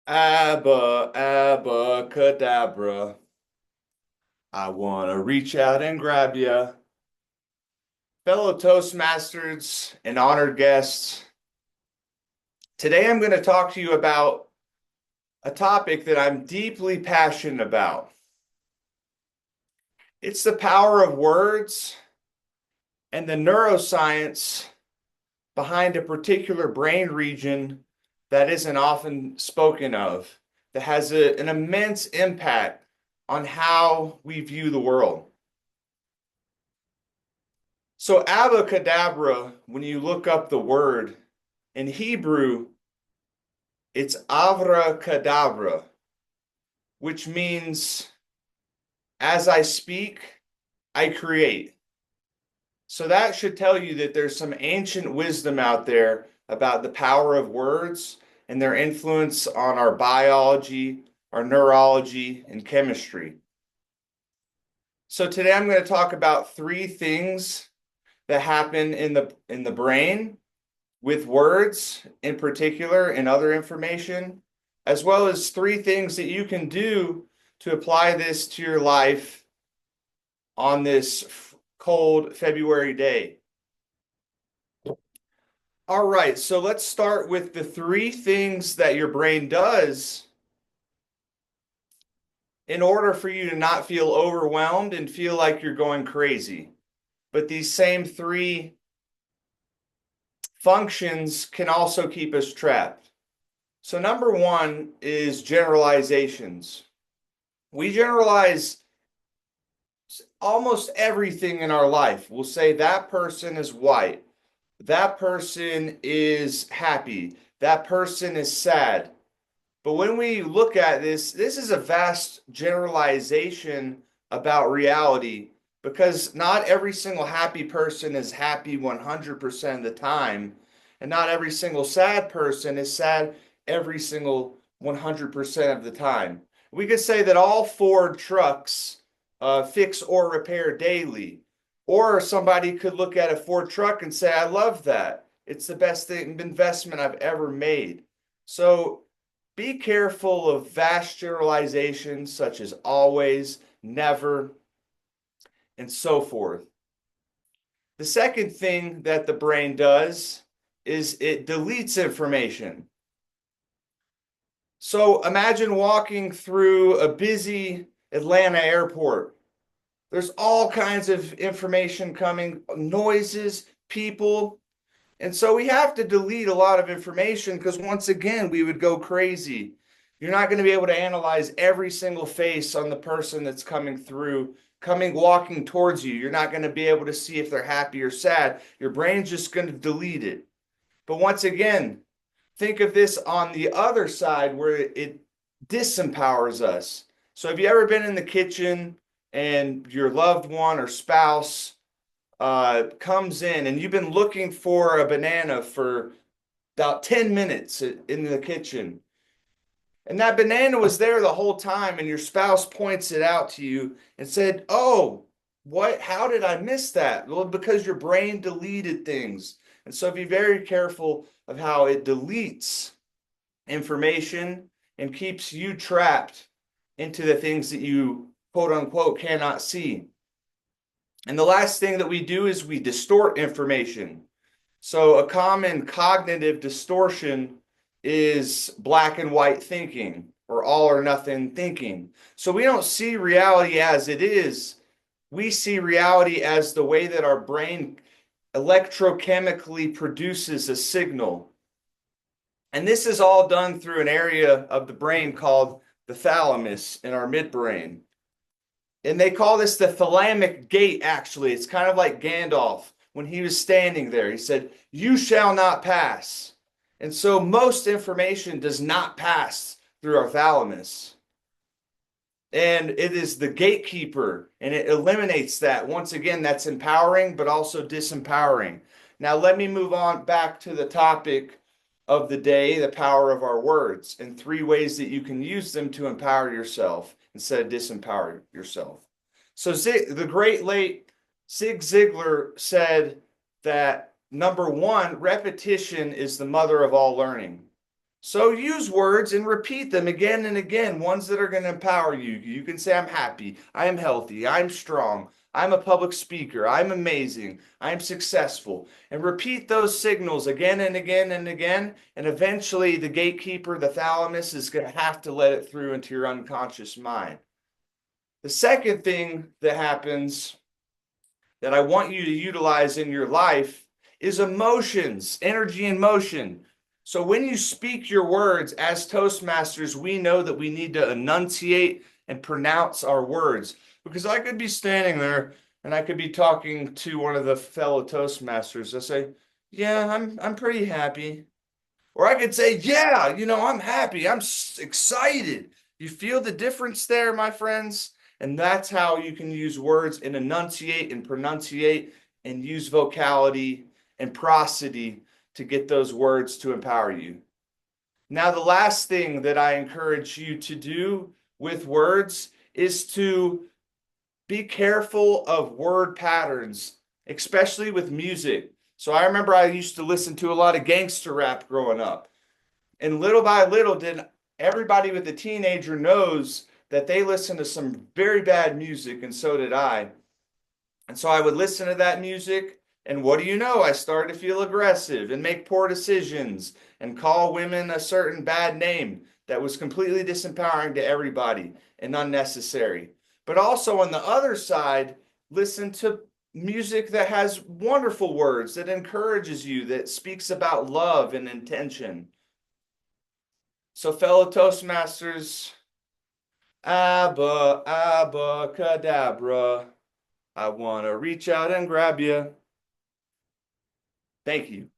Abracadabra. I want to reach out and grab you. Fellow Toastmasters and honored guests, today I'm going to talk to you about a topic that I'm deeply passionate about. It's the power of words and the neuroscience behind a particular brain region that isn't often spoken of, that has an immense impact on how we view the world. So, abracadabra, when you look up the word in Hebrew, it's avracadabra, which means as I speak, I create. So, that should tell you that there's some ancient wisdom out there about the power of words and their influence on our biology, our neurology, and chemistry. So, today I'm going to talk about three things that happen in the brain with words in particular and other information, as well as three things that you can do to apply this to your life on this cold February day. All right, so let's start with the three things that your brain does in order for you to not feel overwhelmed and feel like you're going crazy. But these same three functions can also keep us trapped. So number one is generalizations. We generalize almost everything in our life. We'll say that person is white, that person is happy, that person is sad. But when we look at this is a vast generalization about reality because not every single happy person is happy 100% of the time, and not every single sad person is sad every single 100% of the time. We could say that all Ford trucks fix or repair daily. Or somebody could look at a Ford truck and say, I love that. It's the best investment I've ever made. So be careful of vast generalizations such as always, never, and so forth. The second thing that the brain does is it deletes information. So imagine walking through a busy Atlanta airport. There's all kinds of information coming, noises, people. And so we have to delete a lot of information because once again, we would go crazy. You're not going to be able to analyze every single face on the person that's coming through, walking towards you. You're not going to be able to see if they're happy or sad. Your brain's just going to delete it. But once again, think of this on the other side where it disempowers us. So have you ever been in the kitchen and your loved one or spouse comes in and you've been looking for a banana for about 10 minutes in the kitchen? And that banana was there the whole time, and your spouse points it out to you and said, oh, what? How did I miss that? Well, because your brain deleted things. And so be very careful of how it deletes information and keeps you trapped into the things that you quote unquote cannot see. And the last thing that we do is we distort information. So a common cognitive distortion is black and white thinking or all or nothing thinking. So we don't see reality as it is. We see reality as the way that our brain electrochemically produces a signal. And this is all done through an area of the brain called the thalamus in our midbrain. And they call this the thalamic gate, actually. It's kind of like Gandalf when he was standing there. He said, you shall not pass. And so most information does not pass through our thalamus. And it is the gatekeeper, and it eliminates that. Once again, that's empowering, but also disempowering. Now, let me move on back to the topic of the day, the power of our words, and three ways that you can use them to empower yourself instead of disempower yourself. So the great late Zig Ziglar said that number one, repetition is the mother of all learning. So use words and repeat them again and again, ones that are going to empower you. You can say, I'm happy, I am healthy, I'm strong, I'm a public speaker, I'm amazing, I'm successful. And repeat those signals again and again and again. And eventually, the gatekeeper, the thalamus, is going to have to let it through into your unconscious mind. The second thing that happens that I want you to utilize in your life is emotions, energy and motion. So when you speak your words as Toastmasters, we know that we need to enunciate and pronounce our words. Because I could be standing there and I could be talking to one of the fellow Toastmasters. I say, "Yeah, I'm pretty happy." Or I could say, "Yeah, I'm happy. I'm excited." You feel the difference there, my friends? And that's how you can use words and enunciate and pronunciate and use vocality and prosody to get those words to empower you. Now, the last thing that I encourage you to do with words is to be careful of word patterns, especially with music. So I remember I used to listen to a lot of gangster rap growing up. And little by little, did everybody with a teenager knows that they listen to some very bad music, and so did I. And so I would listen to that music, and what do you know? I started to feel aggressive and make poor decisions and call women a certain bad name that was completely disempowering to everybody and unnecessary. But also on the other side, listen to music that has wonderful words, that encourages you, that speaks about love and intention. So, fellow Toastmasters, abracadabra, I want to reach out and grab you. Thank you.